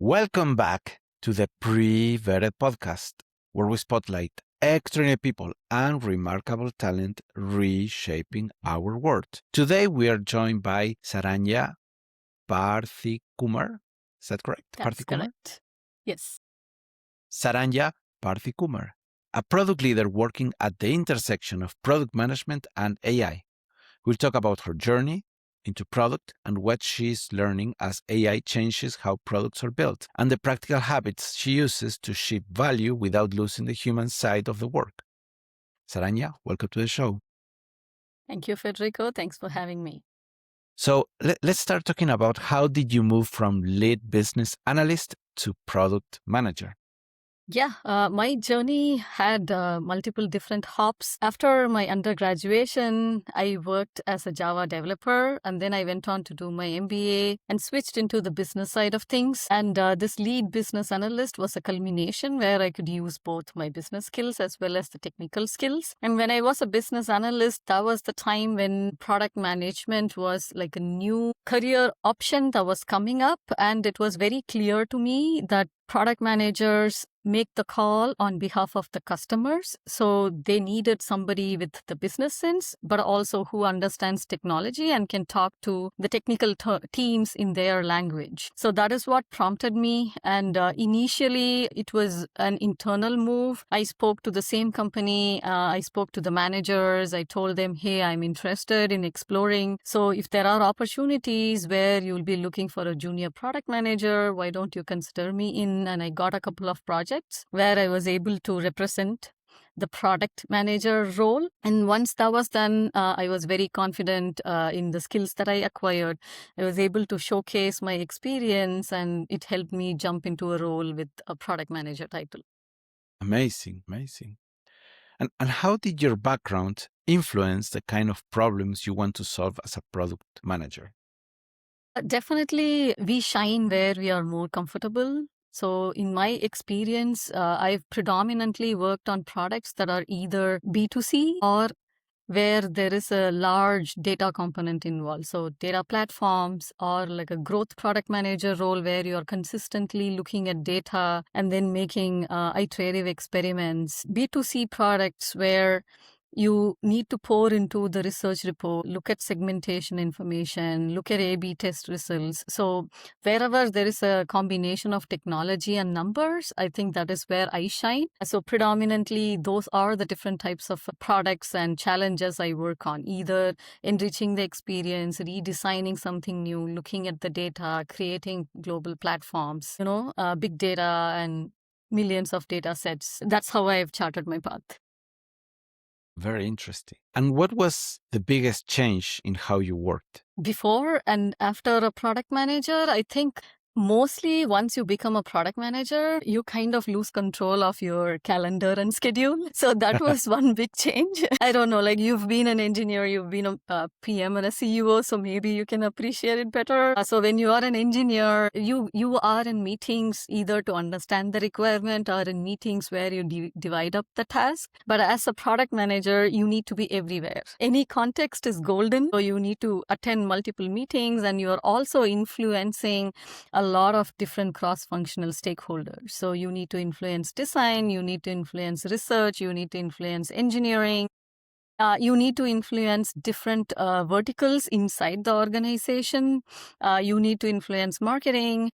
Welcome back to the Pre-Vetted podcast, where we spotlight extraordinary people and remarkable talent reshaping our world. Today, we are joined by Saranyaa Parthikumar. Is that correct? That's correct. Yes. Saranyaa Parthikumar, a product leader working at the intersection of product management and AI. We'll talk about her journey into product and what she's learning as AI changes how products are built, and the practical habits she uses to shift value without losing the human side of the work. Saranyaa, welcome to the show. Thank you, Federico. Thanks for having me. So let's start talking about how did you move from lead business analyst to product manager? Yeah, my journey had multiple different hops. After my undergraduation, I worked as a Java developer, and then I went on to do my MBA and switched into the business side of things. And this lead business analyst was a culmination where I could use both my business skills as well as the technical skills. And when I was a business analyst, that was the time when product management was like a new career option that was coming up. And it was very clear to me that product managers make the call on behalf of the customers. So they needed somebody with the business sense, but also who understands technology and can talk to the technical teams in their language. So that is what prompted me. And initially, it was an internal move. I spoke to the same company. I spoke to the managers. I told them, hey, I'm interested in exploring. So if there are opportunities where you'll be looking for a junior product manager, why don't you consider me in? And I got a couple of projects where I was able to represent the product manager role. And once that was done, I was very confident in the skills that I acquired. I was able to showcase my experience, and it helped me jump into a role with a product manager title. Amazing. And how did your background influence the kind of problems you want to solve as a product manager? Definitely, we shine where we are more comfortable. So in my experience, I've predominantly worked on products that are either B2C or where there is a large data component involved. So data platforms or like a growth product manager role where you're consistently looking at data and then making iterative experiments. B2C products where you need to pour into the research report, look at segmentation information, look at A/B test results. So wherever there is a combination of technology and numbers, I think that is where I shine. So predominantly, those are the different types of products and challenges I work on, either enriching the experience, redesigning something new, looking at the data, creating global platforms, big data and millions of data sets. That's how I've charted my path. Very interesting. And what was the biggest change in how you worked? Before and after a product manager, I think mostly once you become a product manager, you kind of lose control of your calendar and schedule. So that was one big change. I don't know, like you've been an engineer, you've been a PM and a CEO, so maybe you can appreciate it better. So when you are an engineer, you are in meetings either to understand the requirement or in meetings where you divide up the task. But as a product manager, you need to be everywhere. Any context is golden. So you need to attend multiple meetings, and you are also influencing a lot of different cross-functional stakeholders. So you need to influence design, you need to influence research, you need to influence engineering. You need to influence different verticals inside the organization. You need to influence marketing.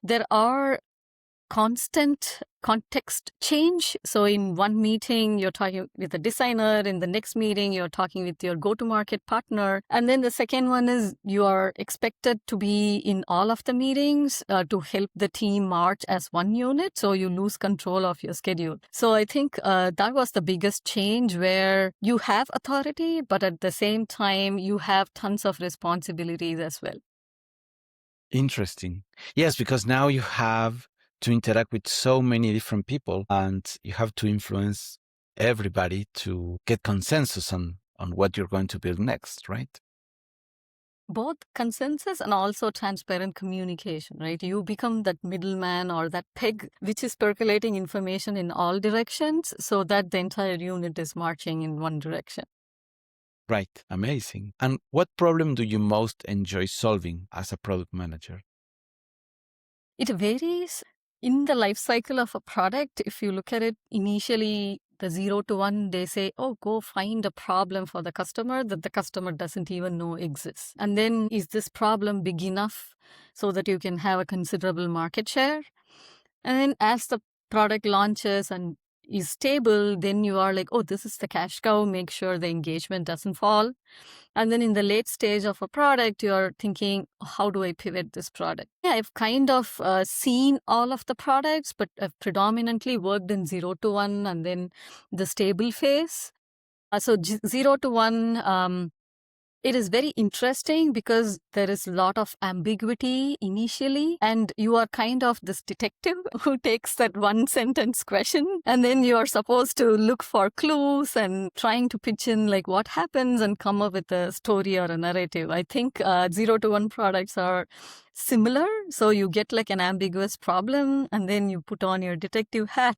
There are constant context change. So in one meeting, you're talking with a designer. In the next meeting, you're talking with your go-to-market partner. And then the second one is you are expected to be in all of the meetings to help the team march as one unit. So you lose control of your schedule. So I think that was the biggest change, where you have authority, but at the same time, you have tons of responsibilities as well. Interesting. Yes, because now you have to interact with so many different people, and you have to influence everybody to get consensus on what you're going to build next, right? Both consensus and also transparent communication, right? You become that middleman or that peg which is percolating information in all directions so that the entire unit is marching in one direction. Right. Amazing. And what problem do you most enjoy solving as a product manager? It varies in the life cycle of a product. If you look at it initially, the 0 to 1, they say, oh, go find a problem for the customer that the customer doesn't even know exists. And then, is this problem big enough so that you can have a considerable market share? And then as the product launches and is stable, then you are like, oh, this is the cash cow, make sure the engagement doesn't fall. And then in the late stage of a product, you're thinking, how do I pivot this product? Yeah, I've kind of seen all of the products, but I've predominantly worked in 0 to 1 and then the stable phase. 0 to 1, it is very interesting because there is a lot of ambiguity initially, and you are kind of this detective who takes that one sentence question, and then you are supposed to look for clues and trying to pitch in like what happens and come up with a story or a narrative. I think 0 to 1 products are similar. So you get like an ambiguous problem, and then you put on your detective hat.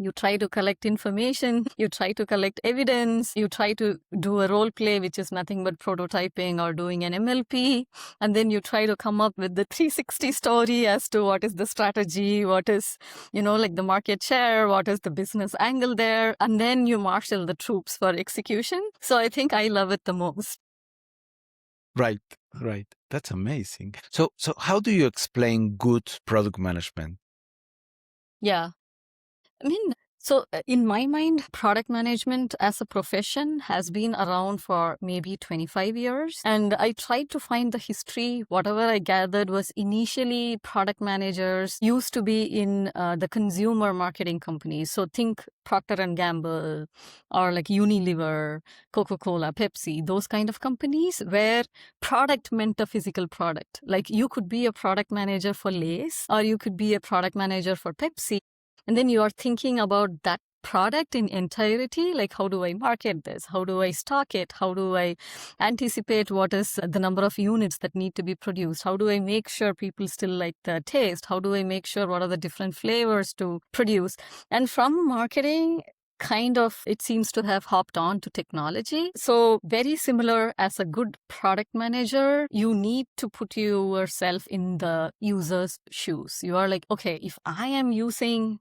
You try to collect information, you try to collect evidence, you try to do a role play, which is nothing but prototyping or doing an MLP. And then you try to come up with the 360 story as to what is the strategy, what is, like the market share, what is the business angle there. And then you marshal the troops for execution. So I think I love it the most. Right, right. That's amazing. So how do you explain good product management? Yeah. So in my mind, product management as a profession has been around for maybe 25 years. And I tried to find the history. Whatever I gathered was initially product managers used to be in the consumer marketing companies. So think Procter & Gamble or like Unilever, Coca-Cola, Pepsi, those kind of companies where product meant a physical product. Like you could be a product manager for Lay's or you could be a product manager for Pepsi. And then you are thinking about that product in entirety, like how do I market this? How do I stock it? How do I anticipate what is the number of units that need to be produced? How do I make sure people still like the taste? How do I make sure what are the different flavors to produce? And from marketing, kind of it seems to have hopped on to technology. So very similar as a good product manager, you need to put yourself in the user's shoes. You are like, okay, if I am using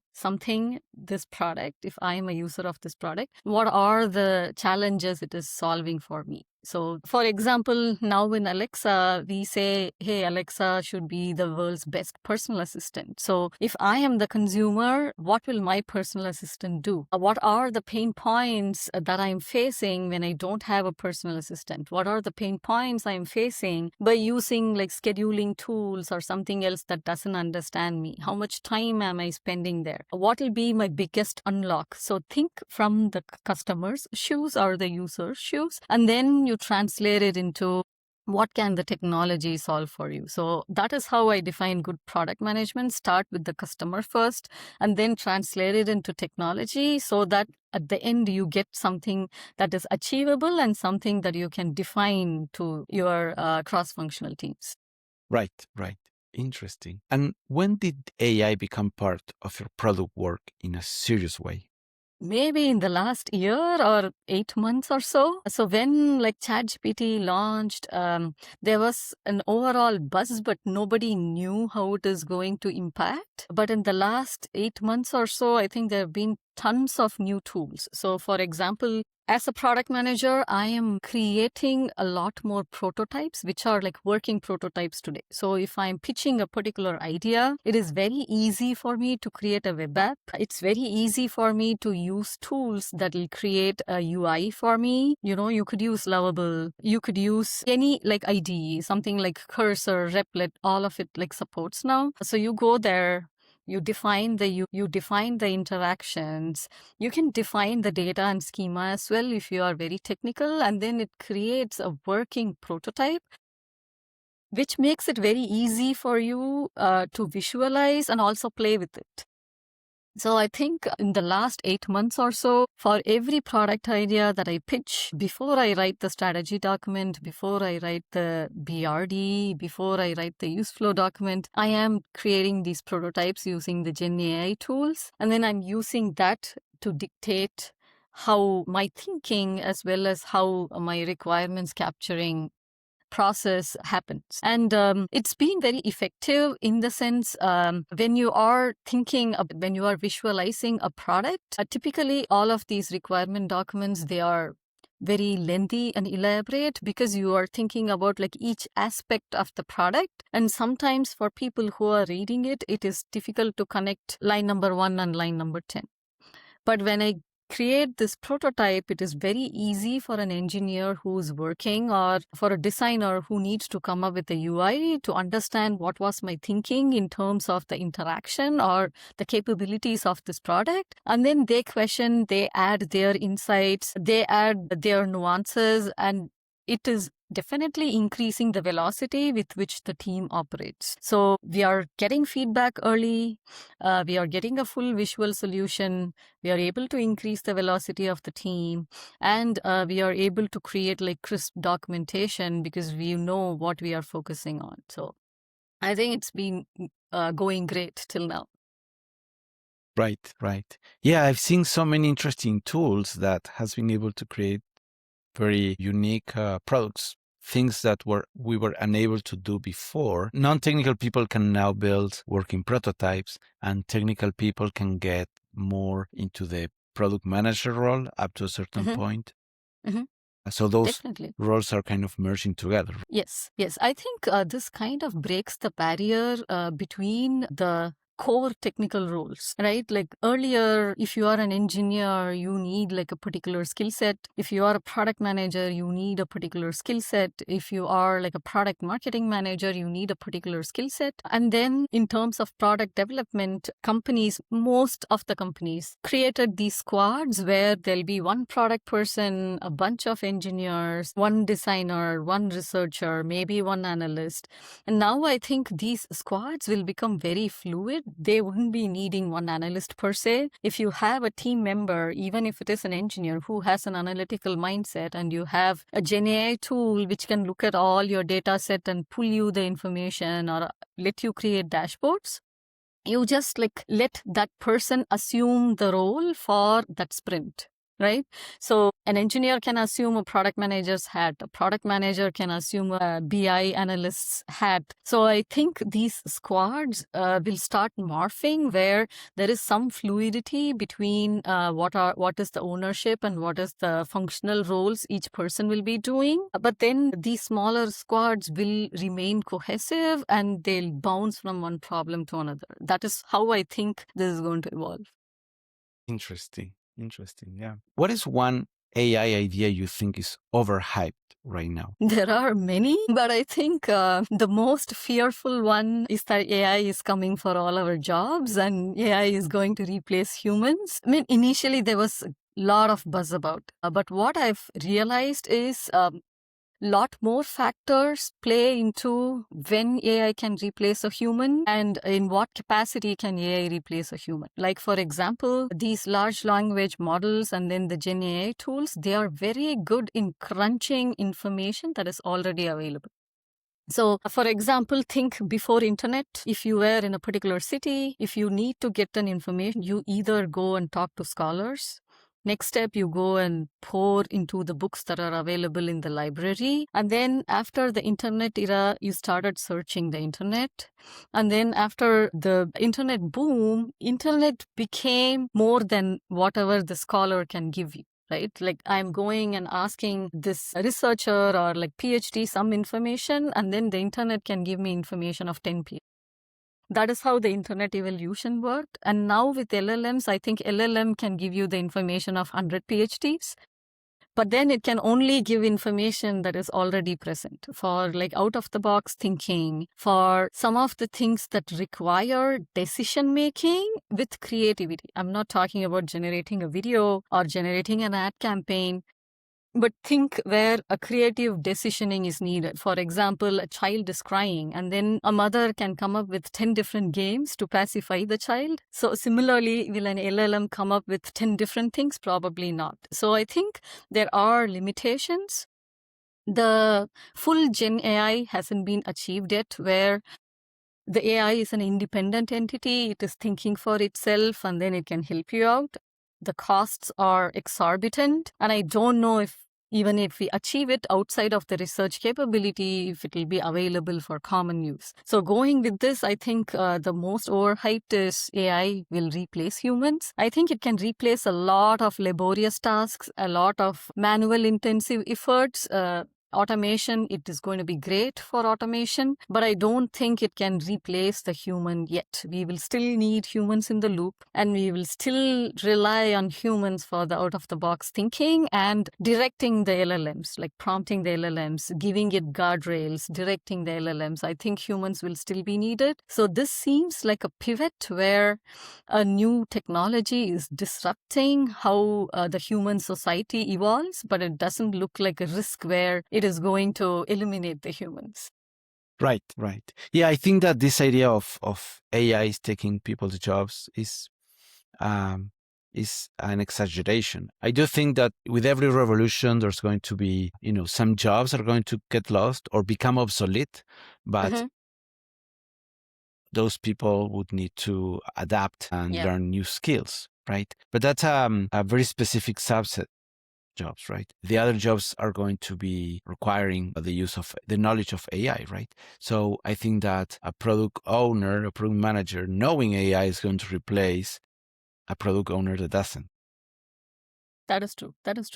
this product, if I am a user of this product, what are the challenges it is solving for me? So, for example, now in Alexa, we say, hey, Alexa should be the world's best personal assistant. So, if I am the consumer, what will my personal assistant do? What are the pain points that I'm facing when I don't have a personal assistant? What are the pain points I'm facing by using like scheduling tools or something else that doesn't understand me? How much time am I spending there? What will be my biggest unlock? So, think from the customer's shoes or the user's shoes, and then you translate it into what can the technology solve for you. So that is how I define good product management. Start with the customer first and then translate it into technology so that at the end you get something that is achievable and something that you can define to your cross-functional teams. Right. Interesting. And when did AI become part of your product work in a serious way? Maybe in the last year or 8 months or so. So when like ChatGPT launched, there was an overall buzz, but nobody knew how it is going to impact. But in the last 8 months or so, I think there have been tons of new tools. So for example, as a product manager, I am creating a lot more prototypes, which are like working prototypes today. So if I'm pitching a particular idea, it is very easy for me to create a web app. It's very easy for me to use tools that will create a UI for me. You could use Lovable. You could use any like IDE, something like Cursor, Replit, all of it like supports now. So you go there. You define the interactions. You can define the data and schema as well if you are very technical, and then it creates a working prototype, which makes it very easy for you to visualize and also play with it. So I think in the last 8 months or so, for every product idea that I pitch, before I write the strategy document, before I write the BRD, before I write the use flow document, I am creating these prototypes using the Gen AI tools. And then I'm using that to dictate how my thinking as well as how my requirements capturing process happens. And it's been very effective in the sense when you are when you are visualizing a product, typically all of these requirement documents, they are very lengthy and elaborate because you are thinking about like each aspect of the product. And sometimes for people who are reading it, it is difficult to connect line number 1 and line number 10. But when I create this prototype, it is very easy for an engineer who's working or for a designer who needs to come up with a UI to understand what was my thinking in terms of the interaction or the capabilities of this product. And then they question, they add their insights, they add their nuances, and it is definitely increasing the velocity with which the team operates. So we are getting feedback early, we are getting a full visual solution, we are able to increase the velocity of the team, and we are able to create like crisp documentation because we know what we are focusing on. So I think it's been going great till now. Right. Yeah, I've seen so many interesting tools that has been able to create very unique products, things that we were unable to do before. Non-technical people can now build working prototypes, and technical people can get more into the product manager role up to a certain point. So those Definitely. roles are kind of merging together. Yes. I think this kind of breaks the barrier between the core technical roles, right? Like earlier, if you are an engineer, you need like a particular skill set. If you are a product manager, you need a particular skill set. If you are like a product marketing manager, you need a particular skill set. And then in terms of product development, most of the companies created these squads where there'll be one product person, a bunch of engineers, one designer, one researcher, maybe one analyst. And now I think these squads will become very fluid. They wouldn't be needing one analyst per se. If you have a team member, even if it is an engineer who has an analytical mindset, and you have a GenAI tool which can look at all your data set and pull you the information or let you create dashboards, you just like let that person assume the role for that sprint. Right? So an engineer can assume a product manager's hat, a product manager can assume a BI analyst's hat. So I think these squads will start morphing where there is some fluidity between what is the ownership and what is the functional roles each person will be doing. But then these smaller squads will remain cohesive and they'll bounce from one problem to another. That is how I think this is going to evolve. Interesting. Yeah. What is one AI idea you think is overhyped right now? There are many, but I think the most fearful one is that AI is coming for all our jobs and AI is going to replace humans. I mean, initially there was a lot of buzz about, but what I've realized is lot more factors play into when AI can replace a human and in what capacity can AI replace a human. Like, for example, these large language models and then the Gen AI tools, they are very good in crunching information that is already available. So, for example, think before internet, if you were in a particular city, if you need to get an information, you either go and talk to scholars. Next step, you go and pour into the books that are available in the library. And then after the internet era, you started searching the internet. And then after the internet boom, internet became more than whatever the scholar can give you. Right? Like I'm going and asking this researcher or like PhD some information, and then the internet can give me information of 10 people. That is how the internet evolution worked. And now with LLMs, I think LLM can give you the information of 100 PhDs. But then it can only give information that is already present for like out of the box thinking, for some of the things that require decision making with creativity. I'm not talking about generating a video or generating an ad campaign, but think where a creative decisioning is needed. For example, a child is crying and then a mother can come up with 10 different games to pacify the child. So similarly, will an LLM come up with 10 different things? Probably not. So I think there are limitations. The full Gen AI hasn't been achieved yet, where the AI is an independent entity. It is thinking for itself and then it can help you out. The costs are exorbitant. And I don't know if Even if we achieve it outside of the research capability, if it will be available for common use. So going with this, I think the most overhyped is AI will replace humans. I think it can replace a lot of laborious tasks, a lot of manual intensive efforts. Automation, it is going to be great for automation, but I don't think it can replace the human yet. We will still need humans in the loop, and we will still rely on humans for the out-of-the-box thinking and directing the LLMs, like prompting the LLMs, giving it guardrails, directing the LLMs. I think humans will still be needed. So this seems like a pivot where a new technology is disrupting how the human society evolves, but it doesn't look like a risk where it is going to eliminate the humans. Right. Yeah, I think that this idea of AI is taking people's jobs is an exaggeration. I do think that with every revolution, there's going to be, some jobs are going to get lost or become obsolete, but those people would need to adapt and learn new skills, right? But that's a very specific subset jobs, right? The other jobs are going to be requiring the use of the knowledge of AI, right? So I think that a product owner, a product manager, knowing AI is going to replace a product owner that doesn't. That is true.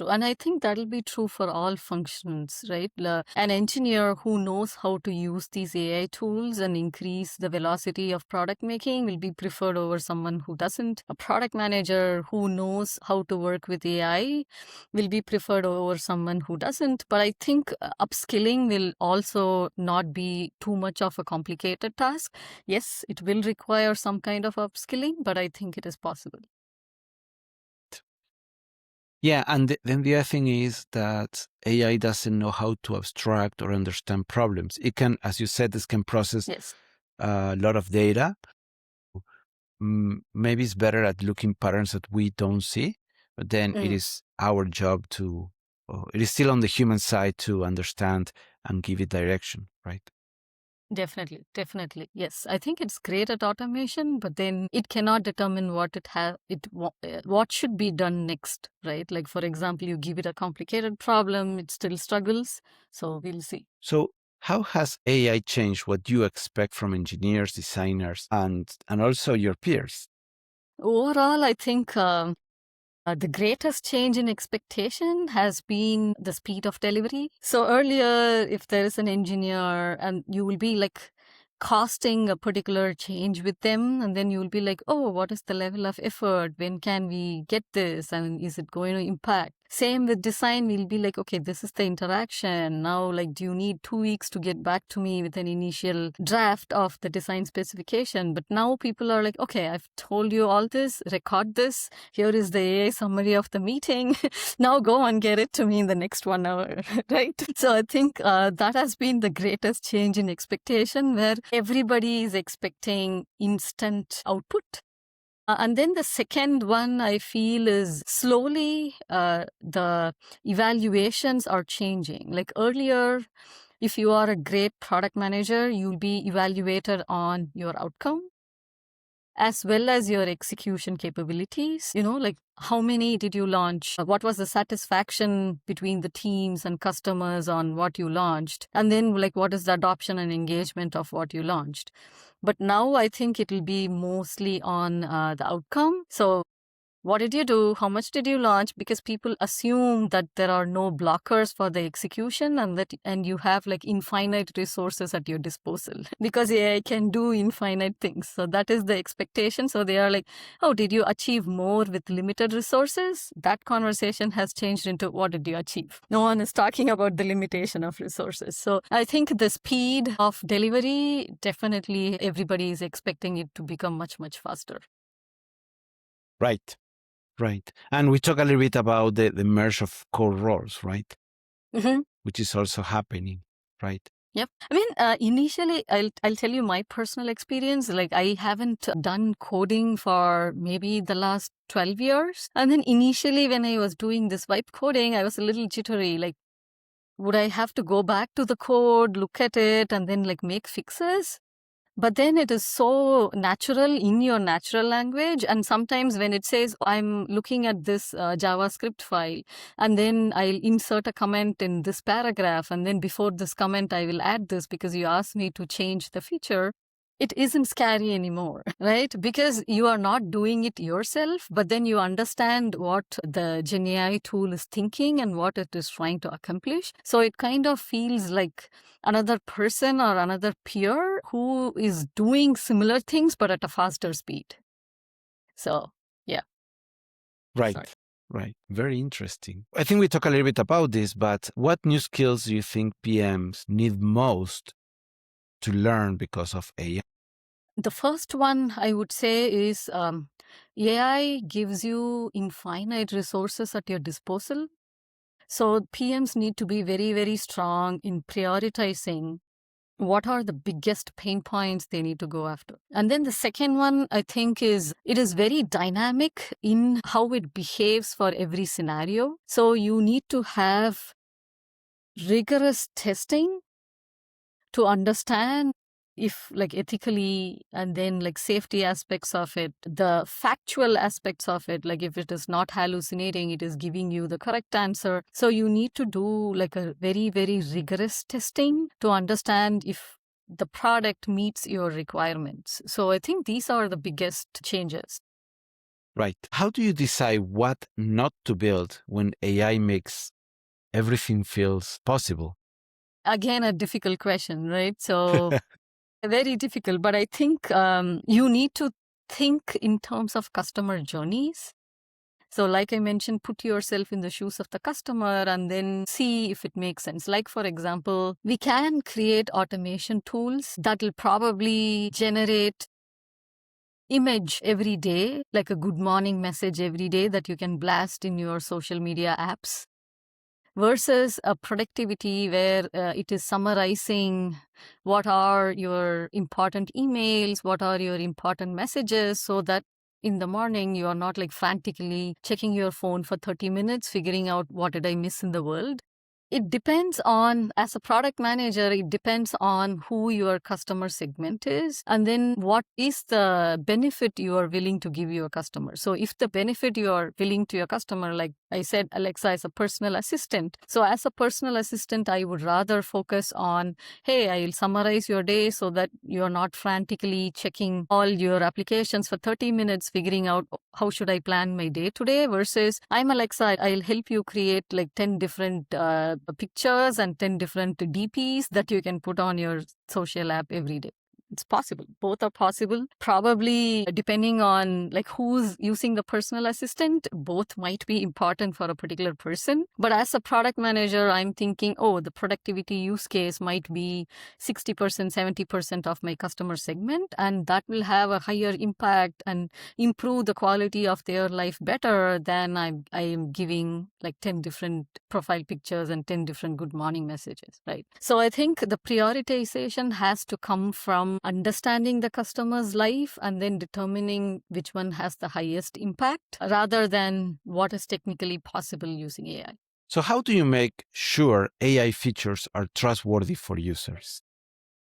And I think that'll be true for all functions, right? An engineer who knows how to use these AI tools and increase the velocity of product making will be preferred over someone who doesn't. A product manager who knows how to work with AI will be preferred over someone who doesn't. But I think upskilling will also not be too much of a complicated task. Yes, it will require some kind of upskilling, but I think it is possible. Yeah, and then the other thing is that AI doesn't know how to abstract or understand problems. It can, as you said, this can process a lot of data. Maybe it's better at looking patterns that we don't see, but then it is our job it is still on the human side to understand and give it direction, right? Definitely. Yes. I think it's great at automation, but then it cannot determine what should be done next, right? Like, for example, you give it a complicated problem, it still struggles. So we'll see. So how has AI changed what you expect from engineers, designers, and also your peers? Overall, I think the greatest change in expectation has been the speed of delivery. So earlier, if there is an engineer and you will be like costing a particular change with them, and then you will be like, oh, what is the level of effort? When can we get this? And is it going to impact? Same with design, we'll be like, okay, this is the interaction. Now, like, do you need 2 weeks to get back to me with an initial draft of the design specification? But now people are like, okay, I've told you all this, record this. Here is the AI summary of the meeting. Now go and get it to me in the next 1 hour, right? So I think that has been the greatest change in expectation, where everybody is expecting instant output. And then the second one I feel is slowly the evaluations are changing. Like earlier, if you are a great product manager, you'll be evaluated on your outcome as well as your execution capabilities. Like how many did you launch? What was the satisfaction between the teams and customers on what you launched? And then like what is the adoption and engagement of what you launched? But now I think it will be mostly on the outcome. So what did you do? How much did you launch? Because people assume that there are no blockers for the execution and you have like infinite resources at your disposal because AI can do infinite things. So that is the expectation. So they are like, oh, did you achieve more with limited resources? That conversation has changed into what did you achieve? No one is talking about the limitation of resources. So I think the speed of delivery, definitely everybody is expecting it to become much, much faster. Right. And we talk a little bit about the merge of core roles, right? Which is also happening, right? Yep. I mean, initially, I'll tell you my personal experience. Like, I haven't done coding for maybe the last 12 years. And then initially, when I was doing this vibe coding, I was a little jittery. Like, would I have to go back to the code, look at it, and then like make fixes? But then it is so natural in your natural language. And sometimes when it says, I'm looking at this JavaScript file, and then I'll insert a comment in this paragraph, and then before this comment, I will add this because you asked me to change the feature. It isn't scary anymore, right? Because you are not doing it yourself, but then you understand what the GenAI tool is thinking and what it is trying to accomplish. So it kind of feels like another person or another peer who is doing similar things, but at a faster speed. So, yeah. Right. Sorry. Right. Very interesting. I think we talk a little bit about this, but what new skills do you think PMs need most to learn because of AI? The first one I would say is AI gives you infinite resources at your disposal. So PMs need to be very, very strong in prioritizing what are the biggest pain points they need to go after. And then the second one, I think, is it is very dynamic in how it behaves for every scenario. So you need to have rigorous testing to understand if like ethically, and then like safety aspects of it, the factual aspects of it, like if it is not hallucinating, it is giving you the correct answer. So you need to do like a very, very rigorous testing to understand if the product meets your requirements. So I think these are the biggest changes. Right. How do you decide what not to build when AI makes everything feels possible? Again, a difficult question, right? So very difficult, but I think you need to think in terms of customer journeys. So like I mentioned, put yourself in the shoes of the customer and then see if it makes sense. Like, for example, we can create automation tools that will probably generate image every day, like a good morning message every day that you can blast in your social media apps, versus a productivity where it is summarizing what are your important emails, what are your important messages, so that in the morning you are not like frantically checking your phone for 30 minutes, figuring out what did I miss in the world. It depends on, as a product manager, it depends on who your customer segment is, and then what is the benefit you are willing to give your customer. So if the benefit you are willing to your customer, like I said, Alexa is a personal assistant. So as a personal assistant, I would rather focus on, hey, I'll summarize your day so that you're not frantically checking all your applications for 30 minutes, figuring out how should I plan my day today, versus I'm Alexa, I'll help you create like 10 different pictures and 10 different DPs that you can put on your social app every day. It's possible. Both are possible. Probably depending on like who's using the personal assistant, both might be important for a particular person. But as a product manager, I'm thinking, oh, the productivity use case might be 60%, 70% of my customer segment, and that will have a higher impact and improve the quality of their life better than I am giving like 10 different profile pictures and 10 different good morning messages, right? So I think the prioritization has to come from understanding the customer's life and then determining which one has the highest impact rather than what is technically possible using AI. So, how do you make sure AI features are trustworthy for users?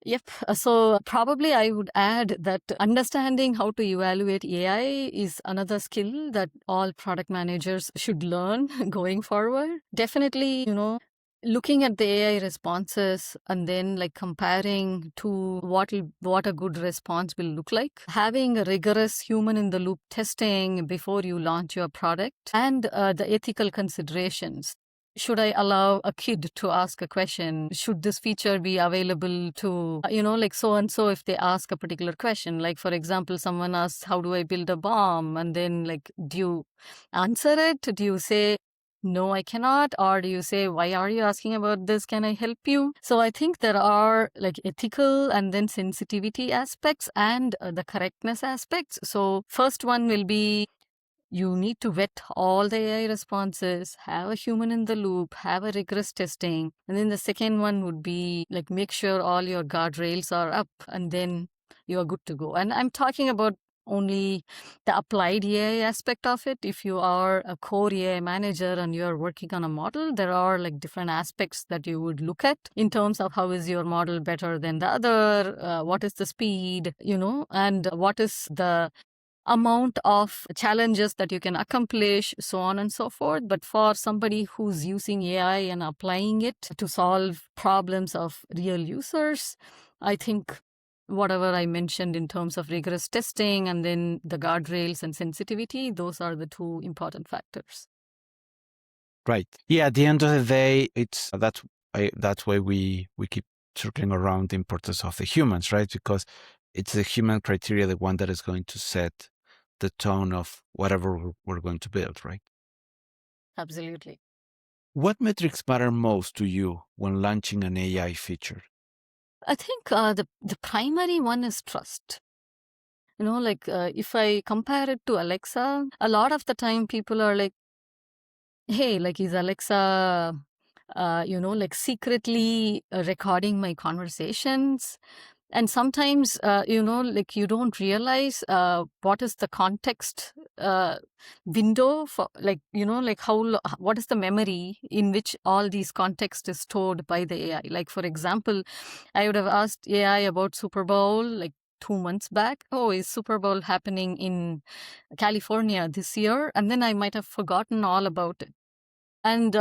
Yep. So probably I would add that understanding how to evaluate AI is another skill that all product managers should learn going forward. Definitely, looking at the AI responses and then like comparing to what a good response will look like, having a rigorous human in the loop testing before you launch your product, and the ethical considerations. Should I allow a kid to ask a question? Should this feature be available to, like so and so if they ask a particular question? Like, for example, someone asks, how do I build a bomb? And then like, do you answer it? Do you say, no, I cannot? Or do you say, why are you asking about this? Can I help you? So I think there are like ethical and then sensitivity aspects and the correctness aspects. So first one will be, you need to vet all the AI responses, have a human in the loop, have a rigorous testing. And then the second one would be like make sure all your guardrails are up and then you're good to go. And I'm talking about only the applied AI aspect of it. If you are a core AI manager and you're working on a model, there are like different aspects that you would look at in terms of how is your model better than the other, what is the speed, and what is the amount of challenges that you can accomplish, so on and so forth. But for somebody who's using AI and applying it to solve problems of real users, I think whatever I mentioned in terms of rigorous testing and then the guardrails and sensitivity, those are the two important factors. Right. Yeah. At the end of the day, that's why we keep circling around the importance of the humans, right? Because it's the human criteria, the one that is going to set the tone of whatever we're going to build, right? Absolutely. What metrics matter most to you when launching an AI feature? I think the primary one is trust. If I compare it to Alexa, a lot of the time people are like, hey, like, is Alexa, secretly recording my conversations? And sometimes, you don't realize what is the context window for, what is the memory in which all these context is stored by the AI. Like, for example, I would have asked AI about Super Bowl, like 2 months back. Oh, is Super Bowl happening in California this year? And then I might have forgotten all about it. And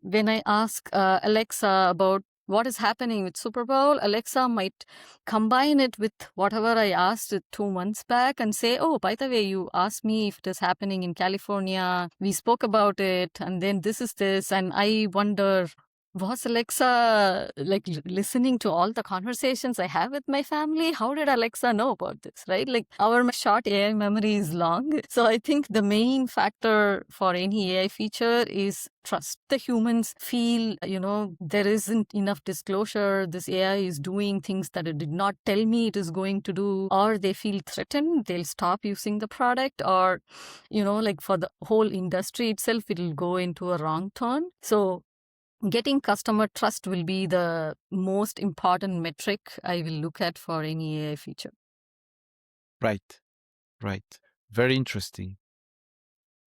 when I ask Alexa about what is happening with Super Bowl, Alexa might combine it with whatever I asked it 2 months back and say, oh, by the way, you asked me if it is happening in California. We spoke about it, and then this is this. And I wonder, was Alexa like listening to all the conversations I have with my family? How did Alexa know about this, right? Like, our short AI memory is long. So I think the main factor for any AI feature is trust. The humans feel, there isn't enough disclosure. This AI is doing things that it did not tell me it is going to do, or they feel threatened. They'll stop using the product, or, for the whole industry itself, it'll go into a wrong turn. So getting customer trust will be the most important metric I will look at for any AI feature. Right. Right. Very interesting.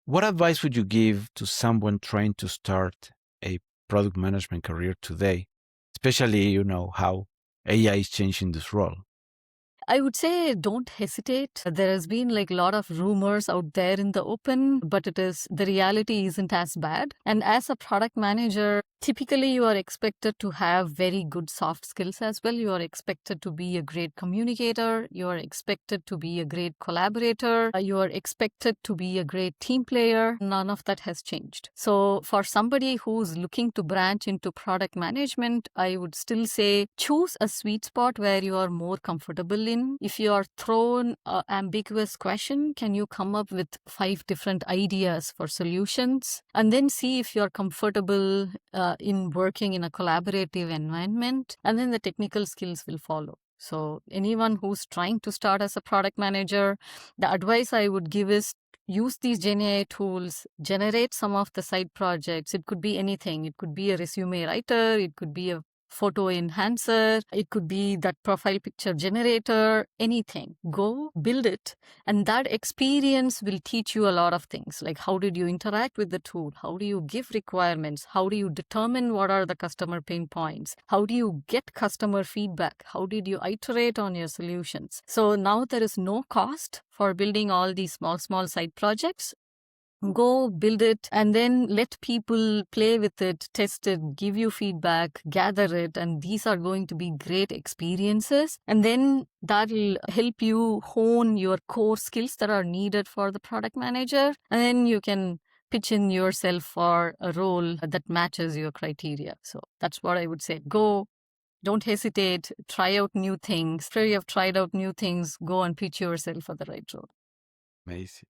What advice would you give to someone trying to start a product management career today, especially, how AI is changing this role? I would say don't hesitate. There has been like a lot of rumors out there in the open, but the reality isn't as bad. And as a product manager, typically you are expected to have very good soft skills as well. You are expected to be a great communicator. You are expected to be a great collaborator. You are expected to be a great team player. None of that has changed. So for somebody who's looking to branch into product management, I would still say choose a sweet spot where you are more comfortable in. If you are thrown an ambiguous question, can you come up with 5 different ideas for solutions? And then see if you're comfortable in working in a collaborative environment. And then the technical skills will follow. So anyone who's trying to start as a product manager, the advice I would give is use these Gen AI tools, generate some of the side projects. It could be anything. It could be a resume writer. It could be a photo enhancer. It could be that profile picture generator, anything. Go build it. And that experience will teach you a lot of things. Like, how did you interact with the tool? How do you give requirements? How do you determine what are the customer pain points? How do you get customer feedback? How did you iterate on your solutions? So now there is no cost for building all these small side projects. Go build it and then let people play with it, test it, give you feedback, gather it. And these are going to be great experiences. And then that'll help you hone your core skills that are needed for the product manager. And then you can pitch in yourself for a role that matches your criteria. So that's what I would say. Go. Don't hesitate. Try out new things. After you have tried out new things, go and pitch yourself for the right role. Amazing.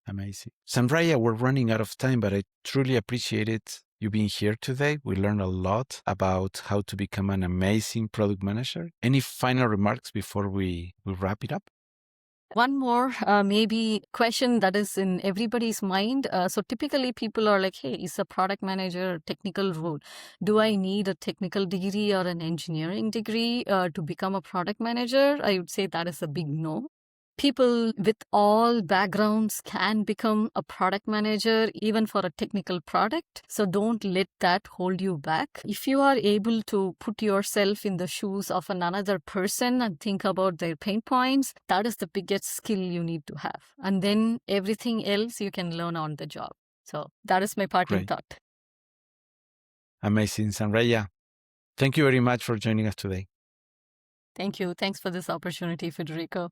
Amazing. Saranyaa, we're running out of time, but I truly appreciated you being here today. We learned a lot about how to become an amazing product manager. Any final remarks before we wrap it up? One more maybe question that is in everybody's mind. So typically people are like, hey, is a product manager a technical role? Do I need a technical degree or an engineering degree to become a product manager? I would say that is a big no. people with all backgrounds can become a product manager, even for a technical product. So don't let that hold you back. If you are able to put yourself in the shoes of another person and think about their pain points, that is the biggest skill you need to have. And then everything else you can learn on the job. So that is my parting Great. thought. Amazing, Saranyaa. Thank you very much for joining us today. Thank you. Thanks for this opportunity, Federico.